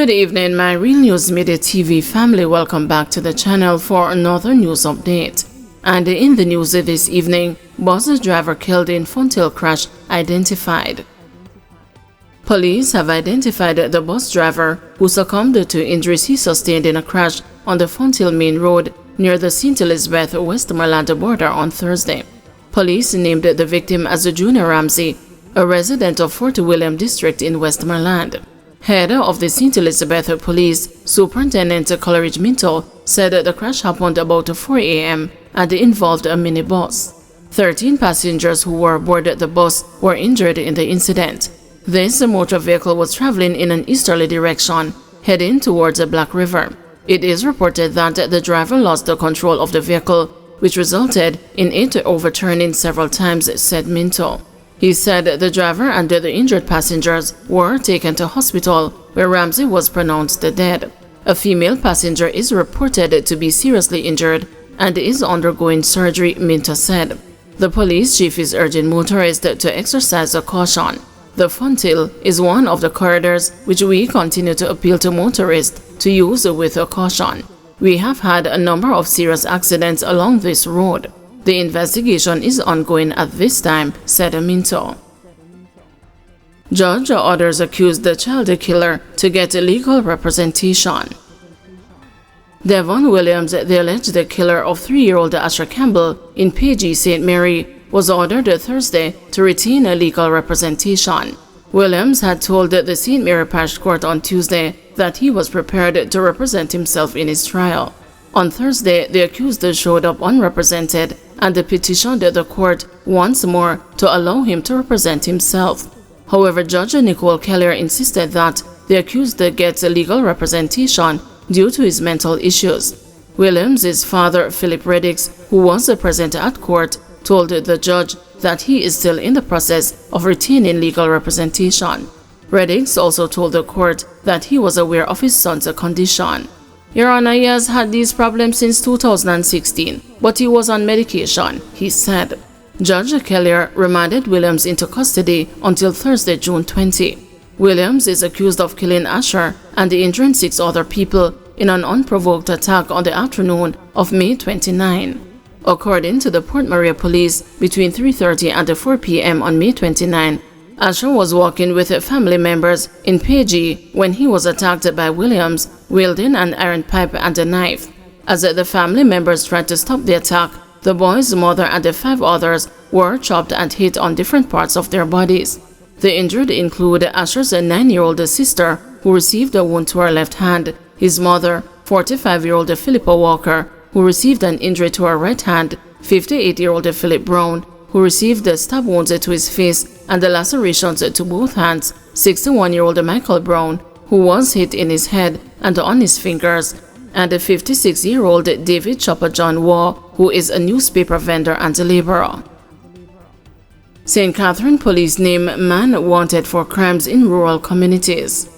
Good evening, my Real News Media TV family. Welcome back to the channel for another news update. And in the news this evening, bus driver killed in Fonthill crash identified. Police have identified the bus driver who succumbed to injuries he sustained in a crash on the Fonthill Main Road near the St. Elizabeth Westmoreland border on Thursday. Police named the victim as Junior Ramsey, a resident of Fort William District in Westmoreland. Head of the St. Elizabeth Police, Superintendent Coleridge Minto, said the crash happened about 4 a.m. and involved a minibus. 13 passengers who were aboard the bus were injured in the incident. This motor vehicle was traveling in an easterly direction, heading towards the Black River. It is reported that the driver lost the control of the vehicle, which resulted in it overturning several times, said Minto. He said the driver and the injured passengers were taken to hospital, where Ramsey was pronounced dead. A female passenger is reported to be seriously injured and is undergoing surgery, Minto said. The police chief is urging motorists to exercise caution. The Fonthill is one of the corridors which we continue to appeal to motorists to use with caution. We have had a number of serious accidents along this road. The investigation is ongoing at this time, said Minto. Judge orders accused the child killer to get legal representation. Devon Williams, the alleged killer of 3-year-old Asher Campbell in PG St. Mary, was ordered Thursday to retain a legal representation. Williams had told the St. Mary Parish Court on Tuesday that he was prepared to represent himself in his trial. On Thursday, the accused showed up unrepresented and petitioned the court once more to allow him to represent himself. However, Judge Nicole Keller insisted that the accused gets legal representation due to his mental issues. Williams' father, Philip Reddix, who was present at court, told the judge that he is still in the process of retaining legal representation. Reddix also told the court that he was aware of his son's condition. Your Honor, he has had these problems since 2016, but he was on medication, he said. Judge Keller remanded Williams into custody until Thursday, June 20. Williams is accused of killing Asher and injuring 6 other people in an unprovoked attack on the afternoon of May 29. According to the Port Maria Police, between 3:30 and 4 p.m. on May 29, Asher was walking with family members in PG when he was attacked by Williams, wielding an iron pipe and a knife. As the family members tried to stop the attack, the boy's mother and the 5 others were chopped and hit on different parts of their bodies. The injured include Asher's 9-year-old sister, who received a wound to her left hand, his mother, 45-year-old Philippa Walker, who received an injury to her right hand, 58-year-old Philip Brown, who received stab wounds to his face and the lacerations to both hands, 61-year-old Michael Brown, who was hit in his head and on his fingers, and 56-year-old David Chopper John Waugh, who is a newspaper vendor and laborer. St. Catherine police name man wanted for crimes in rural communities.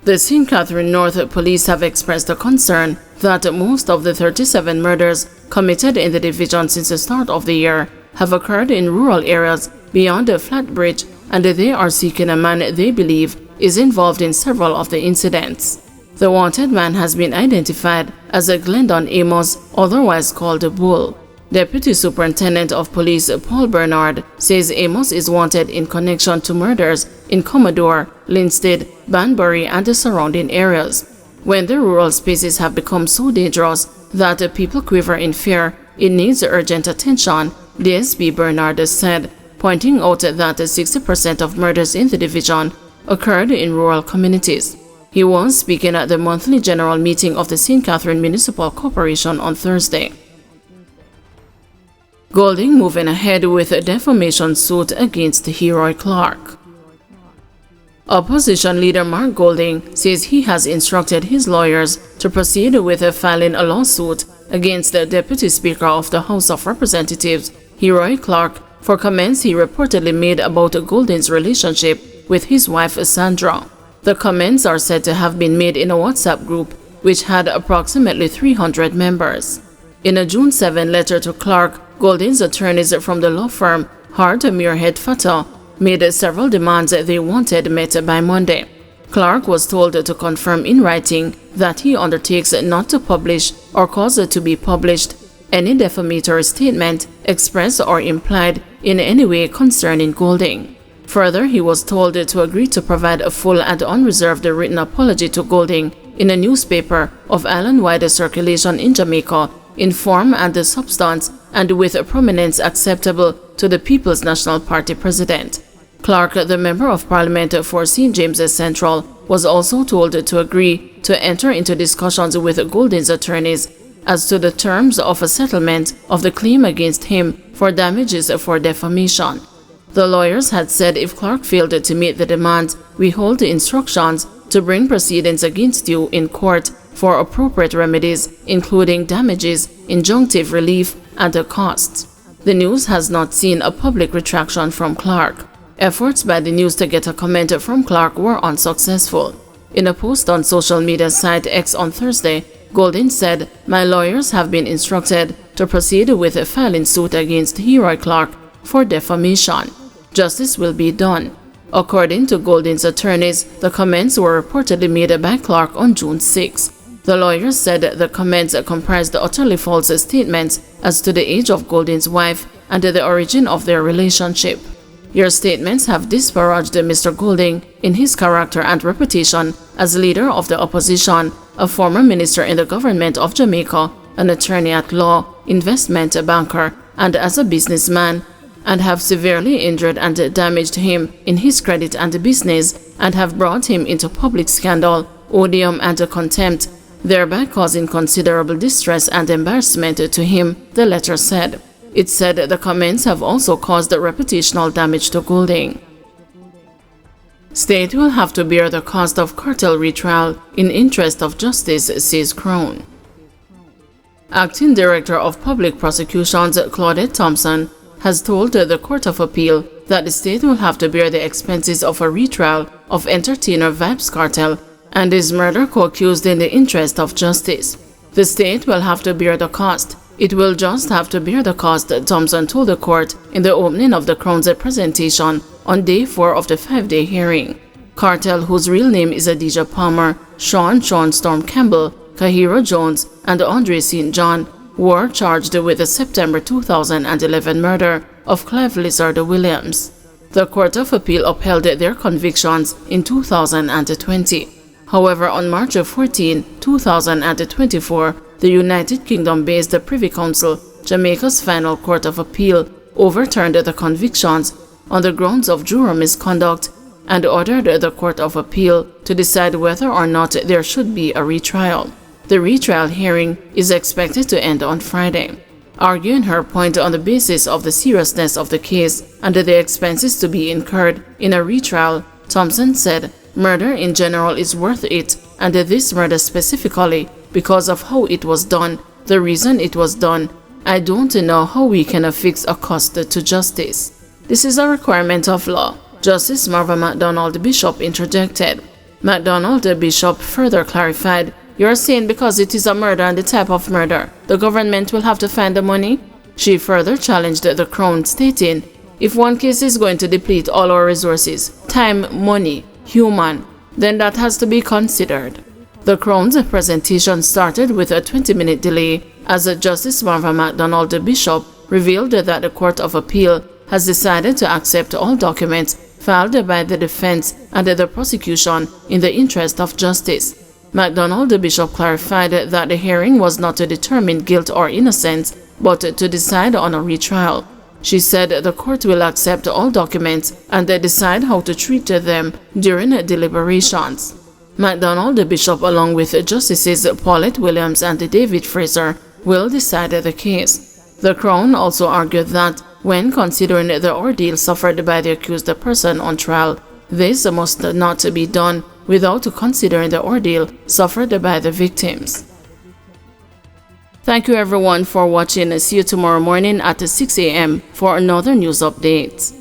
The St. Catherine North Police have expressed a concern that most of the 37 murders committed in the division since the start of the year have occurred in rural areas beyond the Flatbridge, and they are seeking a man they believe is involved in several of the incidents. The wanted man has been identified as Glendon Amos, otherwise called Bull. Deputy Superintendent of Police Paul Bernard says Amos is wanted in connection to murders in Commodore, Linstead, Banbury and the surrounding areas. When the rural spaces have become so dangerous that people quiver in fear, it needs urgent attention, DSP Bernard said, pointing out that 60% of murders in the division occurred in rural communities. He was speaking at the monthly general meeting of the St. Catherine Municipal Corporation on Thursday. Golding moving ahead with a defamation suit against Heroy Clark. Opposition leader Mark Golding says he has instructed his lawyers to proceed with filing a lawsuit against the Deputy Speaker of the House of Representatives, Heroy Clark, for comments he reportedly made about Golding's relationship with his wife Sandra. The comments are said to have been made in a WhatsApp group which had approximately 300 members. In a June 7 letter to Clark, Golding's attorneys from the law firm Hart Muirhead Fatah made several demands they wanted met by Monday. Clark was told to confirm in writing that he undertakes not to publish or cause it to be published any defamatory statement expressed or implied in any way concerning Golding. Further, he was told to agree to provide a full and unreserved written apology to Golding in a newspaper of island-wide circulation in Jamaica in form and substance and with a prominence acceptable to the People's National Party president. Clark, the Member of Parliament for St. James's Central, was also told to agree to enter into discussions with Golding's attorneys as to the terms of a settlement of the claim against him for damages for defamation. The lawyers had said if Clark failed to meet the demands, we hold the instructions to bring proceedings against you in court for appropriate remedies, including damages, injunctive relief, and the costs. The news has not seen a public retraction from Clark. Efforts by the news to get a comment from Clark were unsuccessful. In a post on social media site X on Thursday, Golding said, "My lawyers have been instructed to proceed with a filing suit against Heroy Clark for defamation. Justice will be done." According to Golding's attorneys, the comments were reportedly made by Clark on June 6. The lawyers said the comments comprised utterly false statements as to the age of Golding's wife and the origin of their relationship. Your statements have disparaged Mr. Golding in his character and reputation as leader of the opposition, a former minister in the government of Jamaica, an attorney at law, investment banker, and as a businessman, and have severely injured and damaged him in his credit and business, and have brought him into public scandal, odium, and contempt, thereby causing considerable distress and embarrassment to him, the letter said. It said the comments have also caused reputational damage to Golding. State will have to bear the cost of cartel retrial in interest of justice, says Crown. Acting Director of Public Prosecutions Claudette Thompson has told the Court of Appeal that the state will have to bear the expenses of a retrial of entertainer Vybz Kartel and his murder co-accused in the interest of justice. The state will have to bear the cost. It will just have to bear the cost, Thompson told the court in the opening of the Crown's presentation on day 4 of the 5-day hearing. Kartel, whose real name is Adidja Palmer, Sean Storm Campbell, Kahira Jones, and Andre St. John, were charged with the September 2011 murder of Clive Lizard Williams. The Court of Appeal upheld their convictions in 2020. However, on March 14, 2024, the United Kingdom-based Privy Council, Jamaica's final Court of Appeal, overturned the convictions on the grounds of juror misconduct and ordered the Court of Appeal to decide whether or not there should be a retrial. The retrial hearing is expected to end on Friday. Arguing her point on the basis of the seriousness of the case and the expenses to be incurred in a retrial, Thompson said, "Murder in general is worth it, and this murder specifically, because of how it was done, the reason it was done. I don't know how we can affix a cost to justice. This is a requirement of law," Justice Marva MacDonald Bishop interjected. MacDonald Bishop further clarified, "You're saying because it is a murder and the type of murder, the government will have to find the money?" She further challenged the Crown, stating, "If one case is going to deplete all our resources, time, money, human, then that has to be considered." The Crown's presentation started with a 20-minute delay as Justice Marva MacDonald Bishop revealed that the Court of Appeal has decided to accept all documents filed by the defense and the prosecution in the interest of justice. MacDonald Bishop clarified that the hearing was not to determine guilt or innocence, but to decide on a retrial. She said the court will accept all documents and decide how to treat them during deliberations. MacDonald Bishop, along with Justices Paulette Williams and David Fraser, will decide the case. The Crown also argued that, when considering the ordeal suffered by the accused person on trial, this must not be done without considering the ordeal suffered by the victims. Thank you everyone for watching. See you tomorrow morning at 6 a.m. for another news update.